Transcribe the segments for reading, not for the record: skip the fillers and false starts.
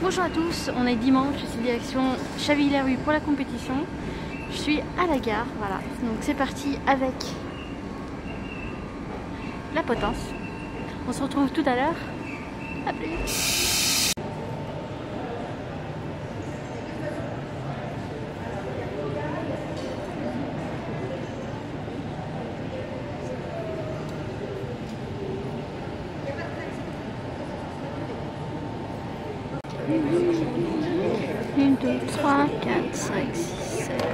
Bonjour à tous, on est dimanche, je suis direction Chavillers-Luz pour la compétition. Je suis à la gare, voilà. Donc c'est parti avec la potence. On se retrouve tout à l'heure. À plus. Une, deux, trois, quatre, cinq, six, sept,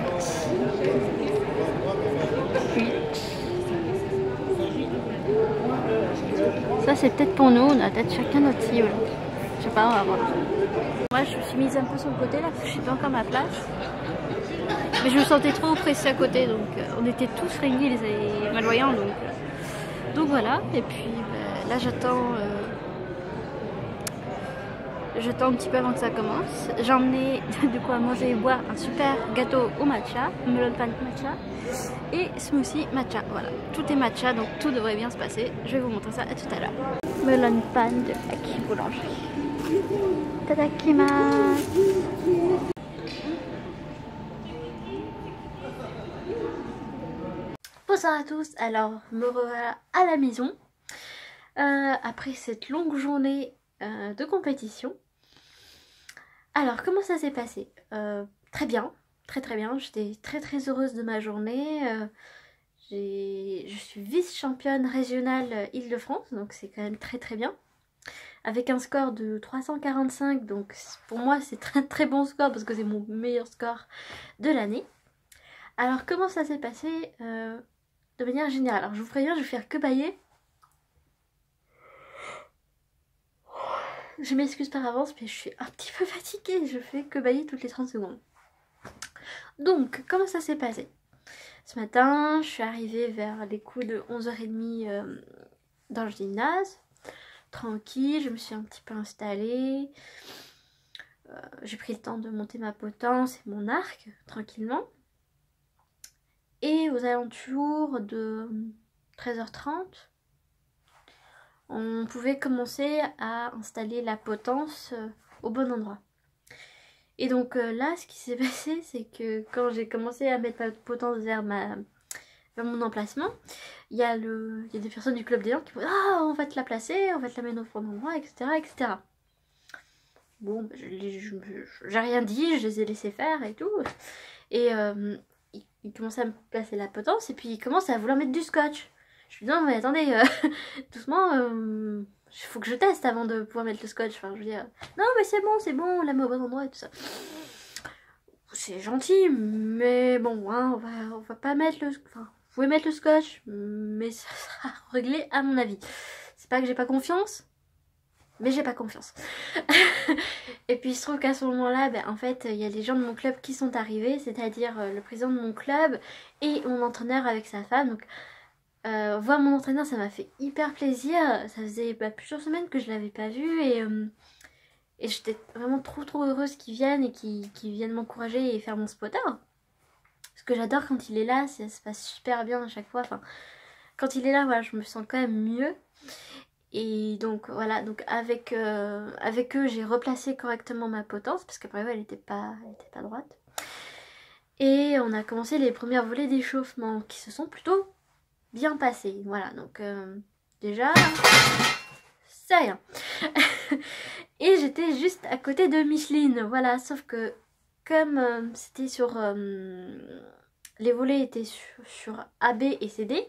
huit. Ça c'est peut-être pour nous, on a peut-être chacun notre sillon. Je sais pas, on va voir. Moi je me suis mise un peu sur le côté là, parce que je suis pas encore à ma place. Mais je me sentais trop oppressée à côté, donc on était tous fringés les malvoyants, donc voilà. Et puis là j'attends un petit peu avant que ça commence. J'ai emmené de quoi manger et boire un super gâteau au matcha, melon pan matcha et smoothie matcha. Voilà, tout est matcha donc tout devrait bien se passer. Je vais vous montrer ça à tout à l'heure. Melon pan de Aki Boulangerie. Tadakimasu. Bonsoir à tous, alors me revoilà à la maison après cette longue journée de compétition. Alors comment ça s'est passé? Très bien, très bien, j'étais très heureuse de ma journée. Je suis vice-championne régionale Île-de-France, donc c'est quand même très bien. Avec un score de 345, donc pour moi c'est très bon score parce que c'est mon meilleur score de l'année. Alors comment ça s'est passé de manière générale? Alors je vous préviens, je vais faire que bailler. Je m'excuse par avance, mais je suis un petit peu fatiguée, je fais que bailler toutes les 30 secondes. Donc, comment ça s'est passé? Ce matin, je suis arrivée vers les coups de 11h30 dans le gymnase. Tranquille, je me suis un petit peu installée. J'ai pris le temps de monter ma potence et mon arc, tranquillement. Et aux alentours de 13h30, on pouvait commencer à installer la potence au bon endroit. Et donc là, ce qui s'est passé, c'est que quand j'ai commencé à mettre ma potence vers mon emplacement, il y a des personnes du club des gens qui vont « Ah, on va te la placer, on va te la mettre au bon endroit, etc. » Bon, j'ai rien dit, je les ai laissés faire et tout. Et ils commençaient à me placer la potence et puis ils commencent à vouloir mettre du scotch. Je lui dis « Non mais attendez, doucement, il faut que je teste avant de pouvoir mettre le scotch. » Enfin, je veux dire « Non mais c'est bon, on la met au bon endroit et tout ça. » C'est gentil, mais bon, hein, on va pas mettre le... Enfin, vous pouvez mettre le scotch, mais ça sera réglé à mon avis. C'est pas que j'ai pas confiance, mais j'ai pas confiance. Et puis il se trouve qu'à ce moment-là, ben, en fait, il y a les gens de mon club qui sont arrivés, c'est-à-dire le président de mon club et mon entraîneur avec sa femme. Donc voir mon entraîneur, ça m'a fait hyper plaisir. Ça faisait plusieurs semaines que je l'avais pas vu et j'étais vraiment trop heureuse qu'ils viennent et qu'ils viennent m'encourager et faire mon spotter. Parce que j'adore quand il est là, ça se passe super bien à chaque fois. Enfin, quand il est là, voilà, je me sens quand même mieux. Et donc voilà, donc avec eux, j'ai replacé correctement ma potence parce qu'après elle était pas droite. Et on a commencé les premières volées d'échauffement qui se sont plutôt bien passées. Voilà, donc déjà, c'est rien. Et j'étais juste à côté de Micheline, voilà, sauf que comme c'était sur... les volets étaient sur AB et CD,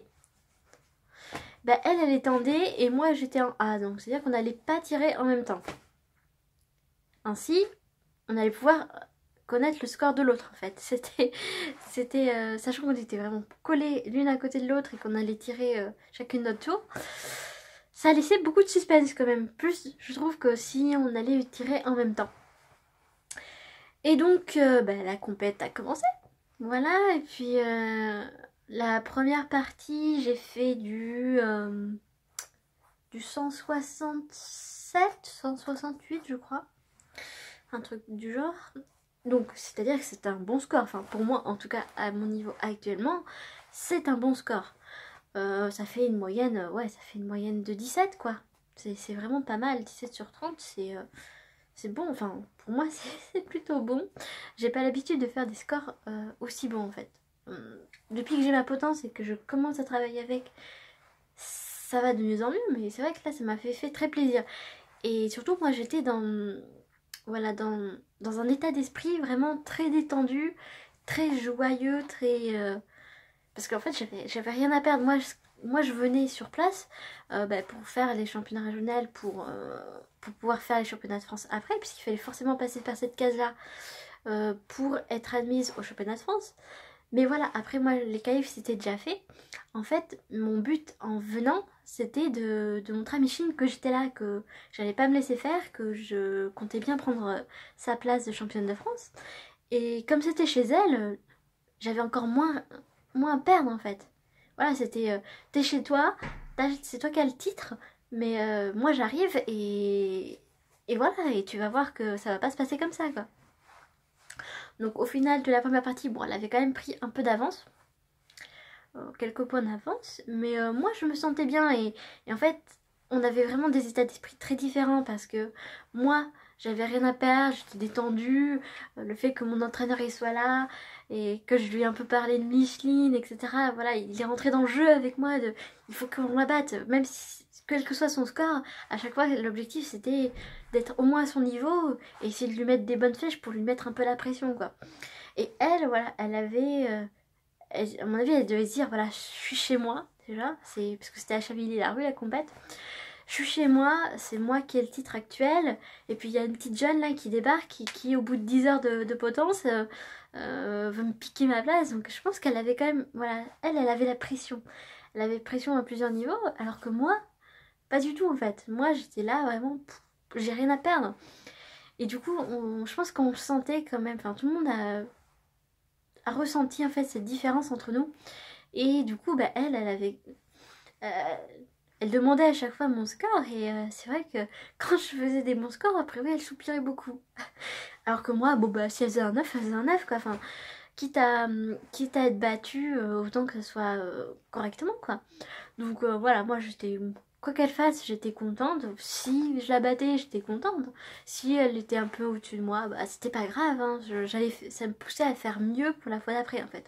bah elle était en D et moi j'étais en A, donc c'est à dire qu'on n'allait pas tirer en même temps. Ainsi, on allait pouvoir connaître le score de l'autre en fait. C'était sachant qu'on était vraiment collés l'une à côté de l'autre et qu'on allait tirer chacune notre tour, ça laissait beaucoup de suspense quand même, plus je trouve que si on allait tirer en même temps. Et donc la compète a commencé, voilà, et puis la première partie j'ai fait du 167, 168 je crois, un truc du genre. Donc c'est à dire que c'est un bon score, enfin pour moi en tout cas à mon niveau actuellement c'est un bon score. Ça fait une moyenne, ouais, ça fait une moyenne de 17 quoi. C'est vraiment pas mal, 17 sur 30 c'est c'est bon, enfin pour moi c'est plutôt bon. J'ai pas l'habitude de faire des scores aussi bons en fait. Depuis que j'ai ma potence et que je commence à travailler avec, ça va de mieux en mieux, mais c'est vrai que là ça m'a fait très plaisir. Et surtout moi j'étais dans, voilà, dans un état d'esprit vraiment très détendu, très joyeux, très... parce qu'en fait j'avais rien à perdre. Moi je venais sur place pour faire les championnats régionaux, pour pouvoir faire les championnats de France après, puisqu'il fallait forcément passer par cette case-là pour être admise au championnat de France. Mais voilà, après moi les qualifs c'était déjà fait. En fait, mon but en venant, c'était de montrer à Micheline que j'étais là, que j'allais pas me laisser faire, que je comptais bien prendre sa place de championne de France. Et comme c'était chez elle, j'avais encore moins à perdre en fait. Voilà, c'était t'es chez toi, c'est toi qui as le titre, mais moi j'arrive et voilà, et tu vas voir que ça va pas se passer comme ça quoi. Donc au final de la première partie, bon, elle avait quand même pris un peu d'avance, quelques points d'avance, mais moi je me sentais bien et en fait on avait vraiment des états d'esprit très différents parce que moi j'avais rien à perdre, j'étais détendue, le fait que mon entraîneur il soit là et que je lui ai un peu parlé de Micheline, etc. Voilà, il est rentré dans le jeu avec moi, il faut qu'on la batte, même si quel que soit son score, à chaque fois l'objectif c'était d'être au moins à son niveau et essayer de lui mettre des bonnes flèches pour lui mettre un peu la pression quoi. Et elle, voilà, elle avait à mon avis, elle devait se dire voilà, je suis chez moi déjà, c'est parce que c'était à Chavilly-la-Rue la compète. Je suis chez moi, c'est moi qui ai le titre actuel. Et puis il y a une petite jeune là qui débarque, qui au bout de 10 heures de potence, veut me piquer ma place. Donc je pense qu'elle avait quand même, voilà, elle avait la pression. Elle avait pression à plusieurs niveaux, alors que moi, pas du tout en fait. Moi j'étais là vraiment, j'ai rien à perdre. Et du coup, je pense qu'on sentait quand même, enfin tout le monde a ressenti en fait cette différence entre nous. Et du coup, bah, elle avait... euh, elle demandait à chaque fois mon score et c'est vrai que quand je faisais des bons scores, après oui, elle soupirait beaucoup. Alors que moi, bon bah si elle faisait un 9, elle faisait un 9 quoi. Enfin, quitte à être battue, autant que ce soit correctement quoi. Donc voilà, moi j'étais... Quoi qu'elle fasse, j'étais contente. Si je la battais, j'étais contente. Si elle était un peu au-dessus de moi, bah c'était pas grave. Hein. Ça me poussait à faire mieux pour la fois d'après en fait.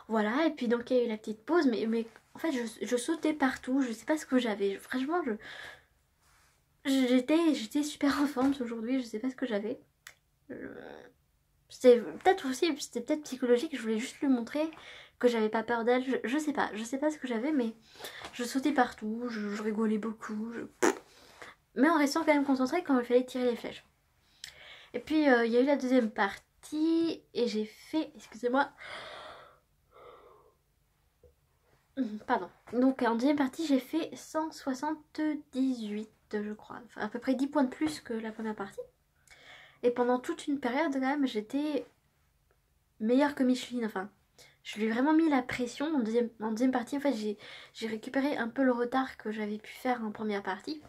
Voilà, et puis donc il y a eu la petite pause, mais en fait je sautais partout, je sais pas ce que j'avais. Franchement, j'étais super en forme aujourd'hui, je sais pas ce que j'avais. C'était peut-être aussi, c'était peut-être psychologique, je voulais juste lui montrer que j'avais pas peur d'elle. Je sais pas ce que j'avais, mais je sautais partout, je rigolais beaucoup. Mais en restant quand même concentrée quand il fallait tirer les flèches. Et puis il y a eu la deuxième partie, et j'ai fait, excusez-moi, pardon. Donc en deuxième partie, j'ai fait 178, je crois. Enfin, à peu près 10 points de plus que la première partie. Et pendant toute une période, quand même, j'étais meilleure que Micheline. Enfin, je lui ai vraiment mis la pression. En deuxième partie, en fait, j'ai récupéré un peu le retard que j'avais pu faire en première partie.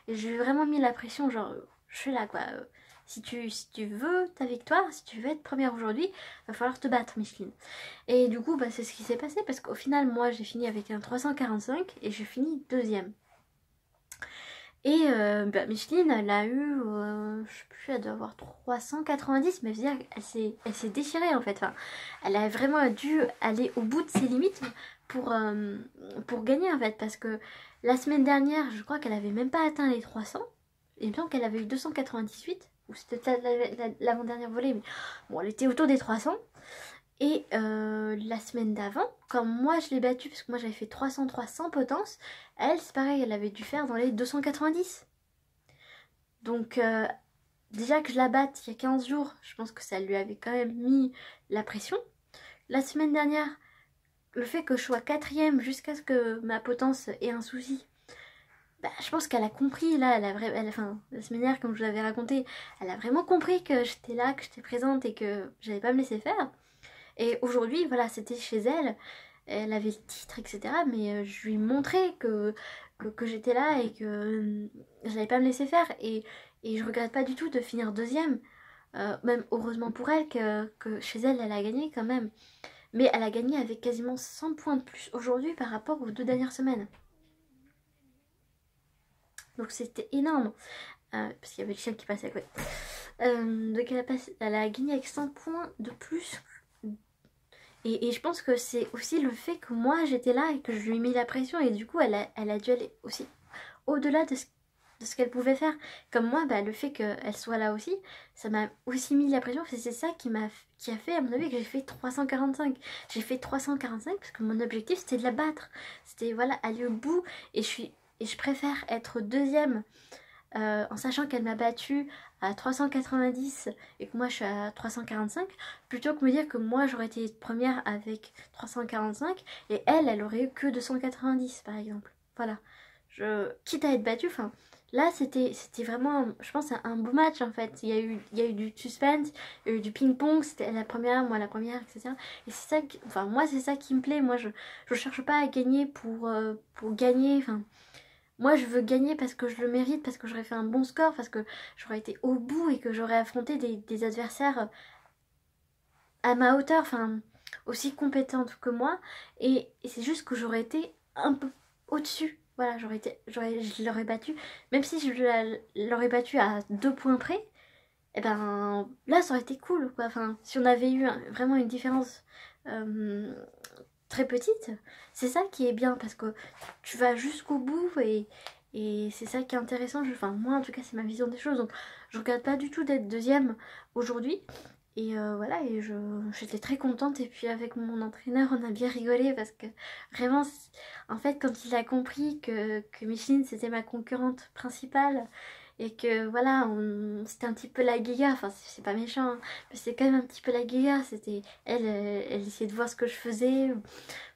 Et je lui ai vraiment mis la pression, genre, je suis là, quoi. Si tu veux ta victoire, si tu veux être première aujourd'hui, va falloir te battre, Micheline. Et du coup, bah, c'est ce qui s'est passé parce qu'au final, moi, j'ai fini avec un 345 et j'ai fini deuxième. Et Micheline, elle a eu, je sais plus, elle doit avoir 390, mais je veux dire, elle s'est déchirée en fait. Enfin, elle a vraiment dû aller au bout de ses limites pour gagner en fait. Parce que la semaine dernière, je crois qu'elle avait même pas atteint les 300. Il me semble qu'elle avait eu 298, ou c'était peut-être l'avant-dernière volée, mais bon, elle était autour des 300. Et la semaine d'avant, quand moi je l'ai battue, parce que moi j'avais fait 303 sans potence, elle, c'est pareil, elle avait dû faire dans les 290. Donc déjà que je la batte il y a 15 jours, je pense que ça lui avait quand même mis la pression. La semaine dernière, le fait que je sois quatrième jusqu'à ce que ma potence ait un souci, bah, je pense qu'elle a compris, là, enfin, la semaine dernière, comme je vous l'avais raconté, elle a vraiment compris que j'étais là, que j'étais présente et que j'allais pas me laisser faire. Et aujourd'hui, voilà, c'était chez elle, elle avait le titre, etc. Mais je lui montrais que j'étais là et que je n'allais pas me laisser faire. Et je regrette pas du tout de finir deuxième. Même heureusement pour elle que chez elle, elle a gagné quand même. Mais elle a gagné avec quasiment 100 points de plus aujourd'hui par rapport aux 2 dernières semaines. Donc c'était énorme. parce qu'il y avait le chien qui passait à côté. Donc elle a gagné avec 100 points de plus. Et je pense que c'est aussi le fait que moi j'étais là et que je lui ai mis la pression, et du coup elle a dû aller aussi au-delà de ce qu'elle pouvait faire. Comme moi, bah, le fait qu'elle soit là aussi, ça m'a aussi mis la pression. C'est ça qui a fait, à mon avis, que j'ai fait 345. J'ai fait 345 parce que mon objectif c'était de la battre. C'était voilà, aller au bout. Et je préfère être deuxième en sachant qu'elle m'a battue à 390 et que moi je suis à 345, plutôt que me dire que moi j'aurais été première avec 345 et elle aurait eu que 290 par exemple. Voilà. Quitte à être battue, enfin là c'était vraiment, je pense, un beau match en fait. Il y a eu du suspense, il y a eu du ping-pong, c'était la première, moi la première, etc. Et c'est ça, enfin moi c'est ça qui me plaît. Moi je cherche pas à gagner pour gagner, enfin moi je veux gagner parce que je le mérite, parce que j'aurais fait un bon score, parce que j'aurais été au bout et que j'aurais affronté des adversaires à ma hauteur, enfin aussi compétentes que moi. Et c'est juste que j'aurais été un peu au-dessus. Voilà, je l'aurais battu, même si je l'aurais battu à 2 points près, et ben là ça aurait été cool quoi. Enfin, si on avait eu vraiment une différence très petite, c'est ça qui est bien parce que tu vas jusqu'au bout et c'est ça qui est intéressant. Enfin, moi en tout cas, c'est ma vision des choses, donc je regarde pas du tout d'être deuxième aujourd'hui. Et voilà, et j'étais très contente. Et puis avec mon entraîneur, on a bien rigolé parce que vraiment, en fait, quand il a compris que Micheline c'était ma concurrente principale et que voilà, c'était un petit peu la guéga, enfin c'est pas méchant, hein, mais c'est quand même un petit peu la guéga. C'était elle essayait de voir ce que je faisais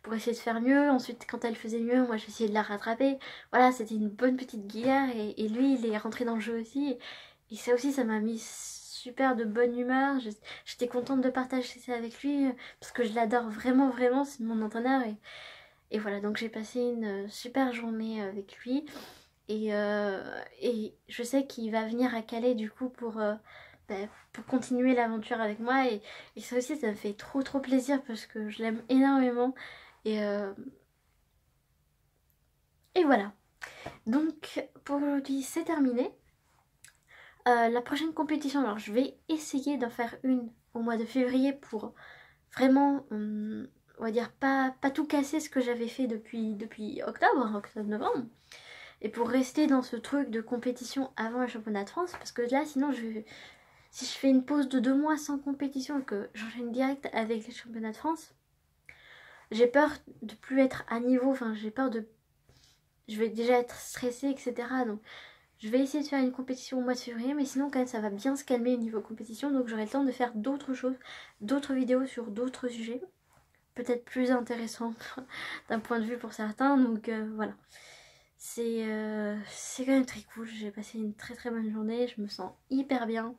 pour essayer de faire mieux. Ensuite, quand elle faisait mieux, moi j'essayais de la rattraper. Voilà, c'était une bonne petite guéguerre et lui, il est rentré dans le jeu aussi. Et ça aussi, ça m'a mis super de bonne humeur. J'étais contente de partager ça avec lui parce que je l'adore vraiment, vraiment. C'est mon entraîneur. Et voilà, donc j'ai passé une super journée avec lui. Et je sais qu'il va venir à Calais du coup pour continuer l'aventure avec moi. Et ça aussi, ça me fait trop, trop plaisir parce que je l'aime énormément. Et, euh, et voilà. Donc pour aujourd'hui, c'est terminé. La prochaine compétition, alors je vais essayer d'en faire une au mois de février pour vraiment, on va dire, pas tout casser ce que j'avais fait depuis octobre-novembre. Et pour rester dans ce truc de compétition avant le championnat de France, parce que là, sinon, si je fais une pause de 2 mois sans compétition et que j'enchaîne direct avec les championnats de France, j'ai peur de plus être à niveau, enfin j'ai peur de... Je vais déjà être stressée, etc. Donc je vais essayer de faire une compétition au mois de février, mais sinon quand même ça va bien se calmer au niveau compétition, donc j'aurai le temps de faire d'autres choses, d'autres vidéos sur d'autres sujets, peut-être plus intéressants d'un point de vue pour certains, donc voilà. C'est quand même très cool, j'ai passé une très très bonne journée, je me sens hyper bien.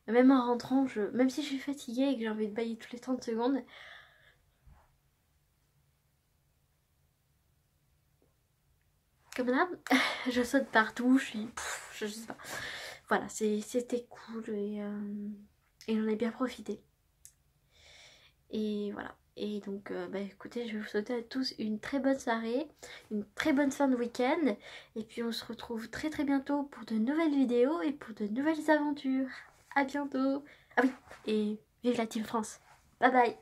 Même en rentrant, même si je suis fatiguée et que j'ai envie de bailler toutes les 30 secondes, comme là, je saute partout, je sais pas. Voilà, c'était cool et j'en ai bien profité. Et voilà. Et donc, bah écoutez, je vais vous souhaiter à tous une très bonne soirée, une très bonne fin de week-end. Et puis on se retrouve très très bientôt pour de nouvelles vidéos et pour de nouvelles aventures. À bientôt. Ah oui, et vive la Team France. Bye bye.